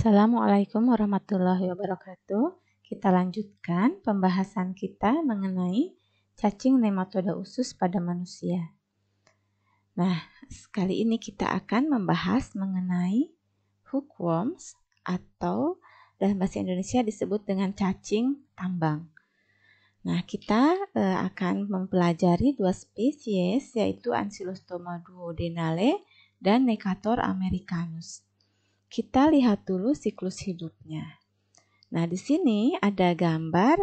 Assalamualaikum warahmatullahi wabarakatuh. Kita lanjutkan pembahasan kita mengenai cacing nematoda usus pada manusia. Nah, kali ini kita akan membahas mengenai hookworms atau dalam bahasa Indonesia disebut dengan cacing tambang. Nah, kita akan mempelajari dua spesies yaitu Ancylostoma duodenale dan Necator americanus. Kita lihat dulu siklus hidupnya. Nah, di sini ada gambar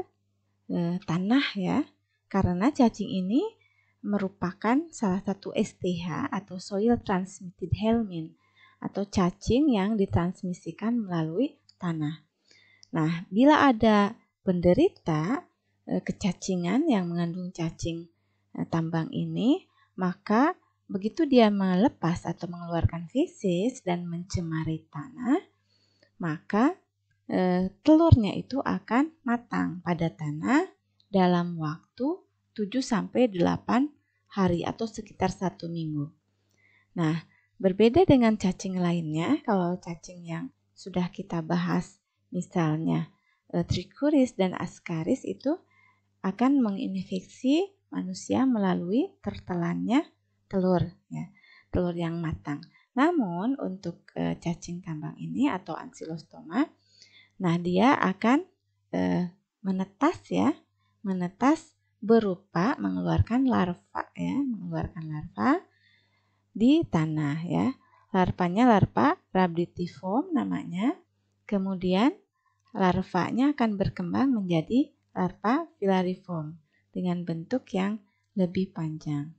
tanah ya, karena cacing ini merupakan salah satu STH atau Soil Transmitted Helminth atau cacing yang ditransmisikan melalui tanah. Nah, bila ada penderita kecacingan yang mengandung cacing tambang ini, maka begitu dia melepas atau mengeluarkan feses dan mencemari tanah, maka telurnya itu akan matang pada tanah dalam waktu 7-8 hari atau sekitar 1 minggu. Nah, berbeda dengan cacing lainnya, kalau cacing yang sudah kita bahas misalnya Trichuris dan Ascaris itu akan menginfeksi manusia melalui tertelannya telur ya, telur yang matang. Namun untuk cacing tambang ini atau Ancylostoma, nah dia akan menetas ya, menetas berupa mengeluarkan larva ya, mengeluarkan larva di tanah ya. Larvanya larva rhabditiform namanya. Kemudian larvanya akan berkembang menjadi larva filariform dengan bentuk yang lebih panjang.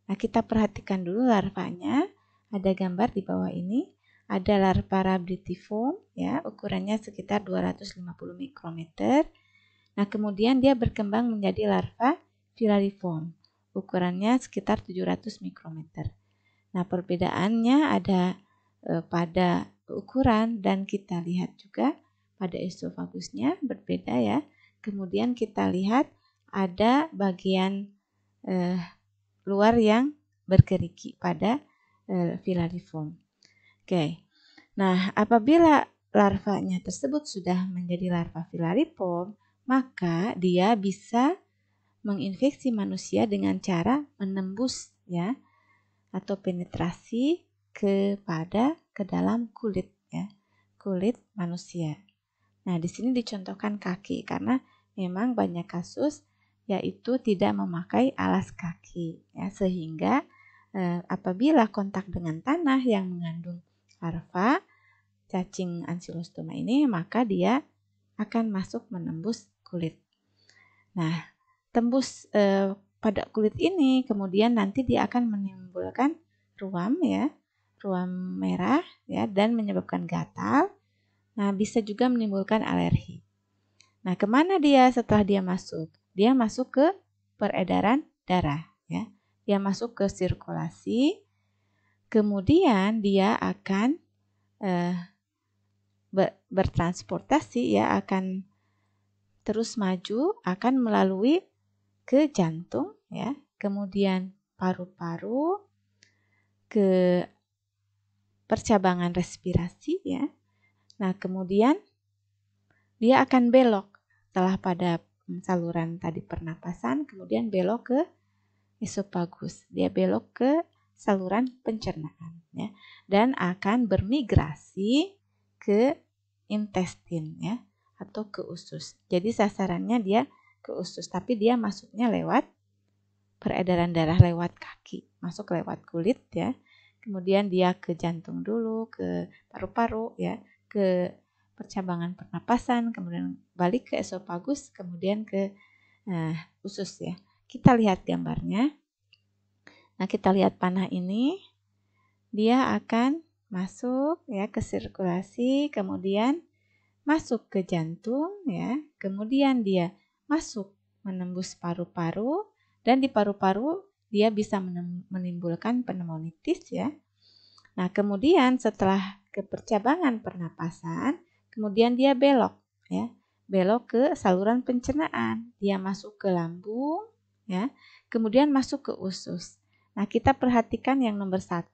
Nah, kita perhatikan dulu larvanya. Ada gambar di bawah ini. Ada larva rhabditiform ya, ukurannya sekitar 250 mikrometer. Nah, kemudian dia berkembang menjadi larva filariform. Ukurannya sekitar 700 mikrometer. Nah, perbedaannya ada pada ukuran dan kita lihat juga pada esofagusnya berbeda ya. Kemudian kita lihat ada bagian luar yang bergerigi pada filariform. Oke. Nah, apabila larvanya tersebut sudah menjadi larva filariform, maka dia bisa menginfeksi manusia dengan cara menembus ya atau penetrasi ke dalam kulit ya, kulit manusia. Nah, di sini dicontohkan kaki karena memang banyak kasus yaitu tidak memakai alas kaki ya, sehingga apabila kontak dengan tanah yang mengandung larva cacing Ancylostoma ini, maka dia akan masuk menembus kulit. Nah, tembus pada kulit ini kemudian nanti dia akan menimbulkan ruam ya, ruam merah ya, dan menyebabkan gatal. Nah, bisa juga menimbulkan alergi. Nah, kemana dia setelah dia masuk? Dia masuk ke peredaran darah ya. Dia masuk ke sirkulasi. Kemudian dia akan bertransportasi ya, akan terus maju, akan melalui ke jantung ya, kemudian paru-paru, ke percabangan respirasi ya. Nah, kemudian dia akan belok setelah pada saluran tadi pernapasan, kemudian belok ke esofagus. Dia belok ke saluran pencernaan ya, dan akan bermigrasi ke intestin ya atau ke usus. Jadi sasarannya dia ke usus, tapi dia masuknya lewat peredaran darah lewat kaki, masuk lewat kulit ya. Kemudian dia ke jantung dulu, ke paru-paru ya, ke percabangan pernapasan, kemudian balik ke esofagus, kemudian ke usus ya. Kita lihat gambarnya. Nah, kita lihat panah ini, dia akan masuk ya ke sirkulasi, kemudian masuk ke jantung ya, kemudian dia masuk menembus paru-paru, dan di paru-paru dia bisa menimbulkan pneumonitis ya. Nah, kemudian setelah ke percabangan pernapasan, kemudian dia belok ya, belok ke saluran pencernaan. Dia masuk ke lambung ya, kemudian masuk ke usus. Nah, kita perhatikan yang nomor 1.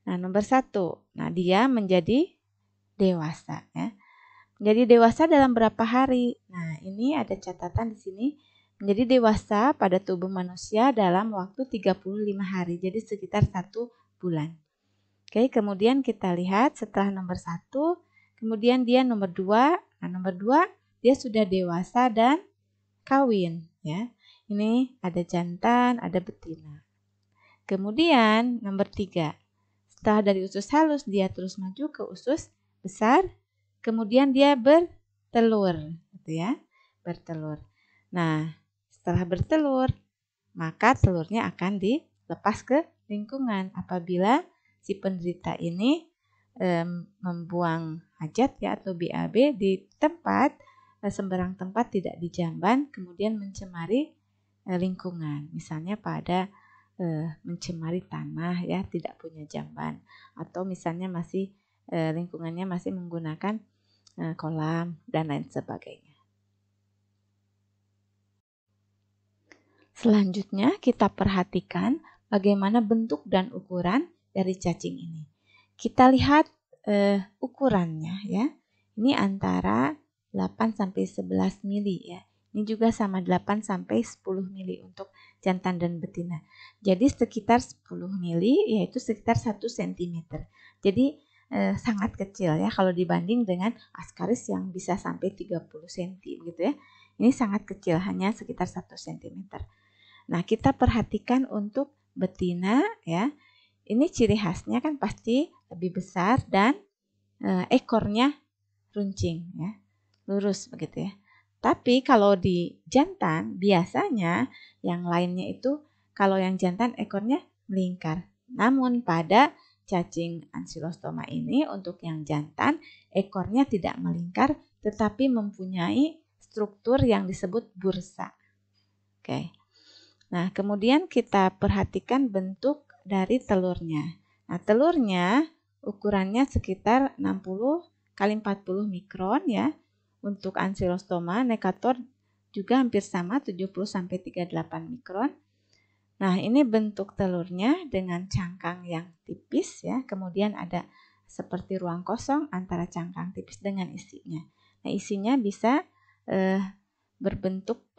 Nah, nomor 1. Nah, dia menjadi dewasa ya. Menjadi dewasa dalam berapa hari? Nah, ini ada catatan di sini. Menjadi dewasa pada tubuh manusia dalam waktu 35 hari, jadi sekitar 1 bulan. Oke, kemudian kita lihat setelah nomor 1, kemudian dia nomor 2. Nah, nomor 2 dia sudah dewasa dan kawin ya. Ini ada jantan, ada betina. Kemudian nomor 3. Setelah dari usus halus dia terus maju ke usus besar, kemudian dia bertelur, gitu ya, bertelur. Nah, setelah bertelur, maka telurnya akan dilepas ke lingkungan apabila si penderita ini membuang hajat ya atau BAB di tempat sembarang tempat, tidak di jamban, kemudian mencemari lingkungan, misalnya pada mencemari tanah ya, tidak punya jamban, atau misalnya masih lingkungannya masih menggunakan kolam dan lain sebagainya. Selanjutnya kita perhatikan bagaimana bentuk dan ukuran dari cacing ini. Kita lihat ukurannya ya. Ini antara 8 sampai 11 mili ya. Ini juga sama 8 sampai 10 mili untuk jantan dan betina. Jadi sekitar 10 mili yaitu sekitar 1 cm. Jadi sangat kecil ya kalau dibanding dengan Ascaris yang bisa sampai 30 cm gitu ya. Ini sangat kecil, hanya sekitar 1 cm. Nah, kita perhatikan untuk betina ya. Ini ciri khasnya kan pasti lebih besar dan ekornya runcing ya, lurus begitu ya. Tapi kalau di jantan biasanya yang lainnya itu kalau yang jantan ekornya melingkar. Namun pada cacing Ankylostoma ini untuk yang jantan ekornya tidak melingkar tetapi mempunyai struktur yang disebut bursa. Oke. Nah, kemudian kita perhatikan bentuk dari telurnya. Nah, telurnya ukurannya sekitar 60 kali 40 mikron ya. Untuk Ankylostoma necator juga hampir sama 70 sampai 38 mikron. Nah, ini bentuk telurnya dengan cangkang yang tipis ya. Kemudian ada seperti ruang kosong antara cangkang tipis dengan isinya. Nah, isinya bisa berbentuk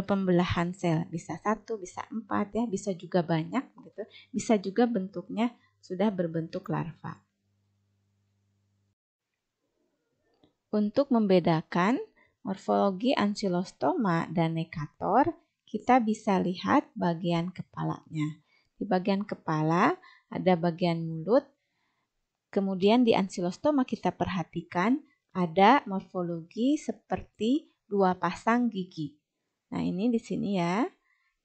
pembelahan sel, bisa 1, bisa 4 ya, bisa juga banyak gitu. Bisa juga bentuknya sudah berbentuk larva. Untuk membedakan morfologi Ankylostoma dan necator, kita bisa lihat bagian kepalanya. Di bagian kepala ada bagian mulut. Kemudian di Ankylostoma kita perhatikan ada morfologi seperti 2 pasang gigi. Nah, ini di sini ya.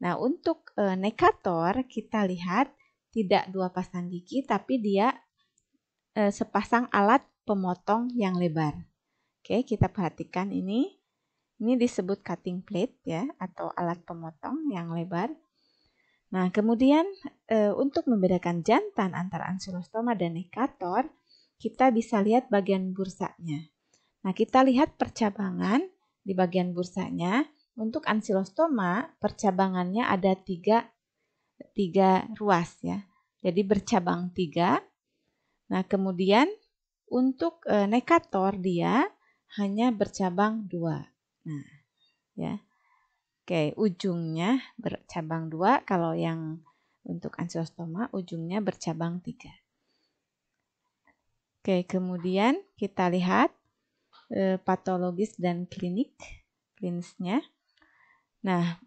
Nah, untuk necator kita lihat tidak 2 pasang gigi tapi dia sepasang alat pemotong yang lebar. Oke, kita perhatikan ini. Ini disebut cutting plate ya atau alat pemotong yang lebar. Nah, kemudian untuk membedakan jantan antara Ankylostoma dan necator, kita bisa lihat bagian bursanya. Nah, kita lihat percabangan di bagian bursanya. Untuk Ankylostoma, percabangannya ada 3 ruas ya. Jadi bercabang 3. Nah, kemudian untuk necator dia hanya bercabang 2. Nah, ya. Oke, ujungnya bercabang 2, kalau yang untuk Ankylostoma ujungnya bercabang 3. Oke, kemudian kita lihat patologis dan klinisnya. Nah,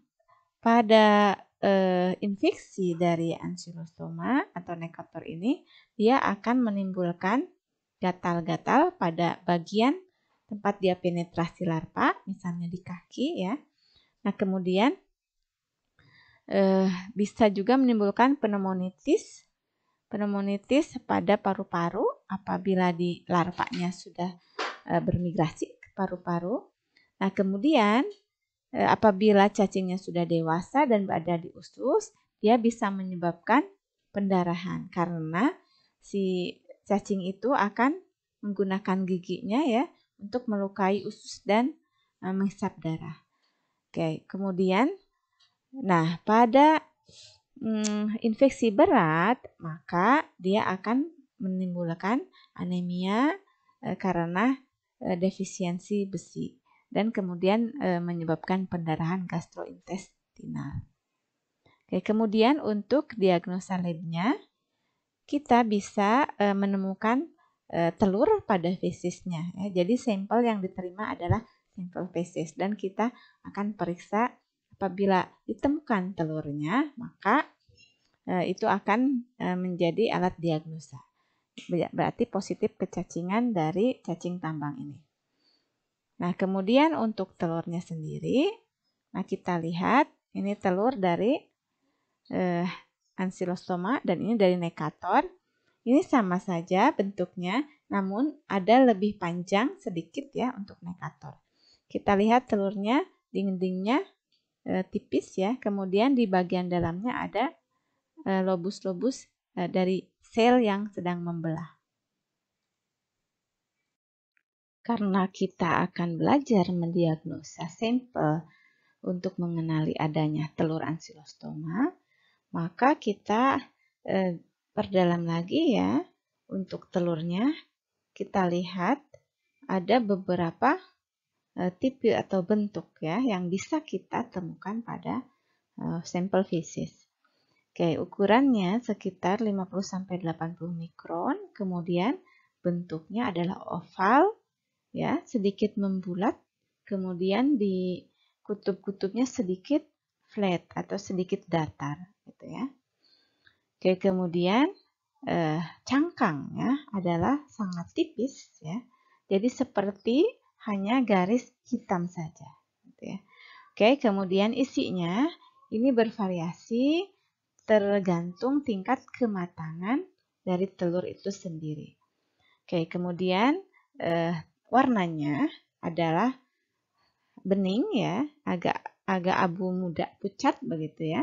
pada infeksi dari Ankylostoma atau necator ini, dia akan menimbulkan gatal-gatal pada bagian tempat dia penetrasi larva, misalnya di kaki ya. Nah, kemudian bisa juga menimbulkan pneumonitis pada paru-paru apabila di larvanya sudah bermigrasi ke paru-paru. Nah, kemudian apabila cacingnya sudah dewasa dan berada di usus, dia bisa menyebabkan pendarahan karena si cacing itu akan menggunakan giginya ya untuk melukai usus dan menghisap darah. Oke, kemudian nah pada infeksi berat maka dia akan menimbulkan anemia, karena defisiensi besi dan kemudian menyebabkan pendarahan gastrointestinal. Oke, kemudian untuk diagnosa labnya, kita bisa menemukan telur pada fesisnya. Ya. Jadi sampel yang diterima adalah sampel fesis dan kita akan periksa apabila ditemukan telurnya, maka itu akan menjadi alat diagnosa. Berarti positif kecacingan dari cacing tambang ini. Nah, kemudian untuk telurnya sendiri, nah kita lihat ini telur dari Ancylostoma dan ini dari Necator. Ini sama saja bentuknya, namun ada lebih panjang sedikit ya untuk Necator. Kita lihat telurnya, dindingnya tipis ya, kemudian di bagian dalamnya ada lobus-lobus dari sel yang sedang membelah. Karena kita akan belajar mendiagnosa sampel untuk mengenali adanya telur Ancylostoma, maka kita perdalam lagi ya untuk telurnya. Kita lihat ada beberapa tipe atau bentuk ya yang bisa kita temukan pada sampel fesis. Oke, ukurannya sekitar 50-80 mikron, kemudian bentuknya adalah oval ya, sedikit membulat, kemudian di kutub-kutubnya sedikit flat atau sedikit datar gitu ya. Oke, kemudian cangkangnya adalah sangat tipis ya. Jadi seperti hanya garis hitam saja gitu ya. Oke, kemudian isinya ini bervariasi tergantung tingkat kematangan dari telur itu sendiri. Oke, kemudian warnanya adalah bening ya, agak abu muda pucat begitu ya.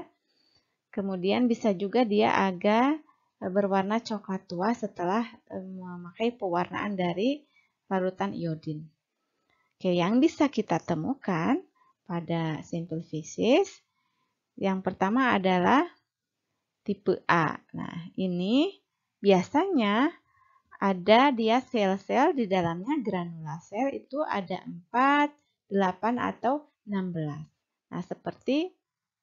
Kemudian bisa juga dia agak berwarna coklat tua setelah memakai pewarnaan dari larutan iodin. Oke, yang bisa kita temukan pada sampel fesis yang pertama adalah tipe A. Nah, ini biasanya ada dia sel-sel di dalamnya granula sel itu ada 4, 8 atau 16. Nah, seperti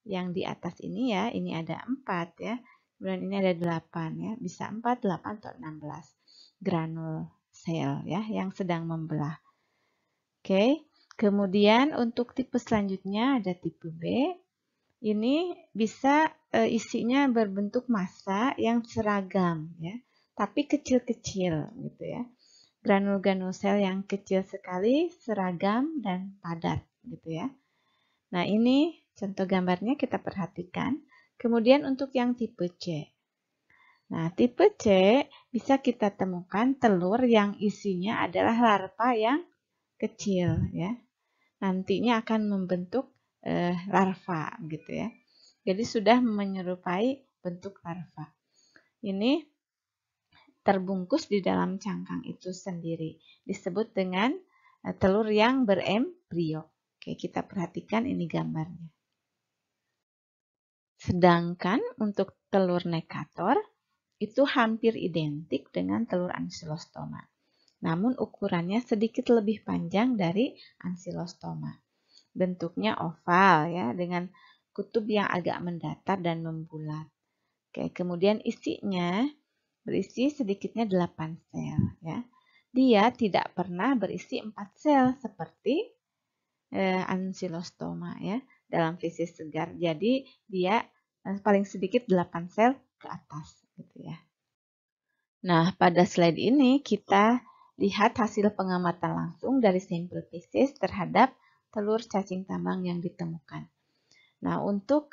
yang di atas ini ya, ini ada 4 ya. Kemudian ini ada 8 ya, bisa 4, 8 atau 16 granul sel ya yang sedang membelah. Oke. Kemudian untuk tipe selanjutnya ada tipe B. Ini bisa isinya berbentuk massa yang seragam ya, tapi kecil-kecil gitu ya. Granul-granul sel yang kecil sekali, seragam dan padat gitu ya. Nah, ini contoh gambarnya kita perhatikan. Kemudian untuk yang tipe C. Nah, tipe C bisa kita temukan telur yang isinya adalah larva yang kecil ya. Nantinya akan membentuk larva gitu ya. Jadi sudah menyerupai bentuk larva. Ini terbungkus di dalam cangkang itu sendiri. Disebut dengan telur yang berembrio. Oke, kita perhatikan ini gambarnya. Sedangkan untuk telur Necator itu hampir identik dengan telur Ancylostoma. Namun ukurannya sedikit lebih panjang dari Ancylostoma. Bentuknya oval ya dengan kutub yang agak mendatar dan membulat. Oke, kemudian isinya berisi sedikitnya 8 sel ya. Dia tidak pernah berisi 4 sel seperti Ancylostoma ya dalam fesis segar. Jadi dia paling sedikit 8 sel ke atas gitu ya. Nah, pada slide ini kita lihat hasil pengamatan langsung dari sampel fesis terhadap telur cacing tambang yang ditemukan. Nah, untuk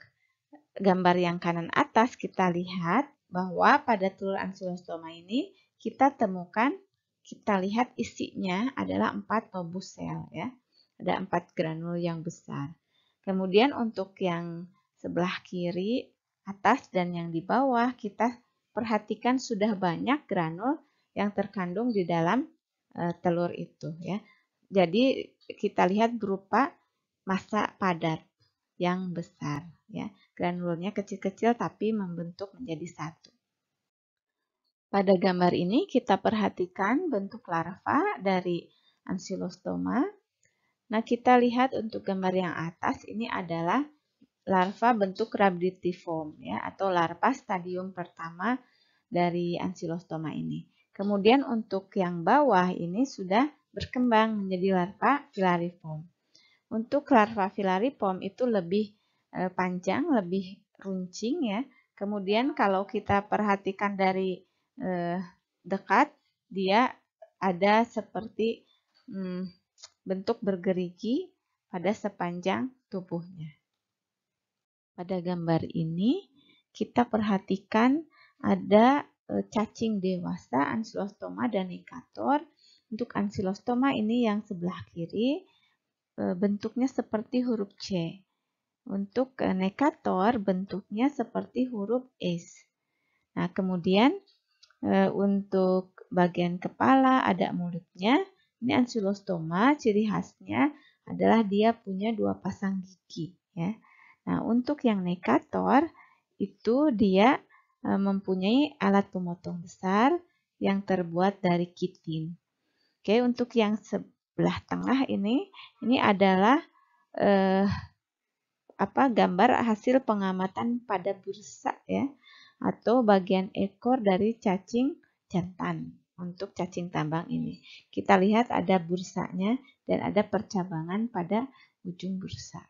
gambar yang kanan atas kita lihat bahwa pada telur Ancylostoma ini kita lihat isinya adalah 4 lobus sel ya. Ada 4 granul yang besar. Kemudian untuk yang sebelah kiri atas dan yang di bawah kita perhatikan sudah banyak granul yang terkandung di dalam telur itu ya. Jadi kita lihat berupa massa padat yang besar ya. Granulnya kecil-kecil tapi membentuk menjadi satu. Pada gambar ini kita perhatikan bentuk larva dari Ankylostoma. Nah, kita lihat untuk gambar yang atas ini adalah larva bentuk rhabditiform ya, atau larva stadium pertama dari Ankylostoma ini. Kemudian untuk yang bawah ini sudah berkembang menjadi larva filariform. Untuk larva filariform itu lebih panjang, lebih runcing ya. Kemudian kalau kita perhatikan dari dekat, dia ada seperti bentuk bergerigi pada sepanjang tubuhnya. Pada gambar ini kita perhatikan ada cacing dewasa Ankylostoma dan Necator. Untuk Ankylostoma ini yang sebelah kiri bentuknya seperti huruf C. Untuk Necator bentuknya seperti huruf S. Nah, kemudian untuk bagian kepala ada mulutnya. Ini Ankylostoma, ciri khasnya adalah dia punya 2 pasang gigi ya. Nah, untuk yang Necator itu dia mempunyai alat pemotong besar yang terbuat dari kitin. Oke, untuk yang sebelah tengah ini adalah gambar hasil pengamatan pada bursa ya, atau bagian ekor dari cacing jantan untuk cacing tambang ini. Kita lihat ada bursanya dan ada percabangan pada ujung bursa.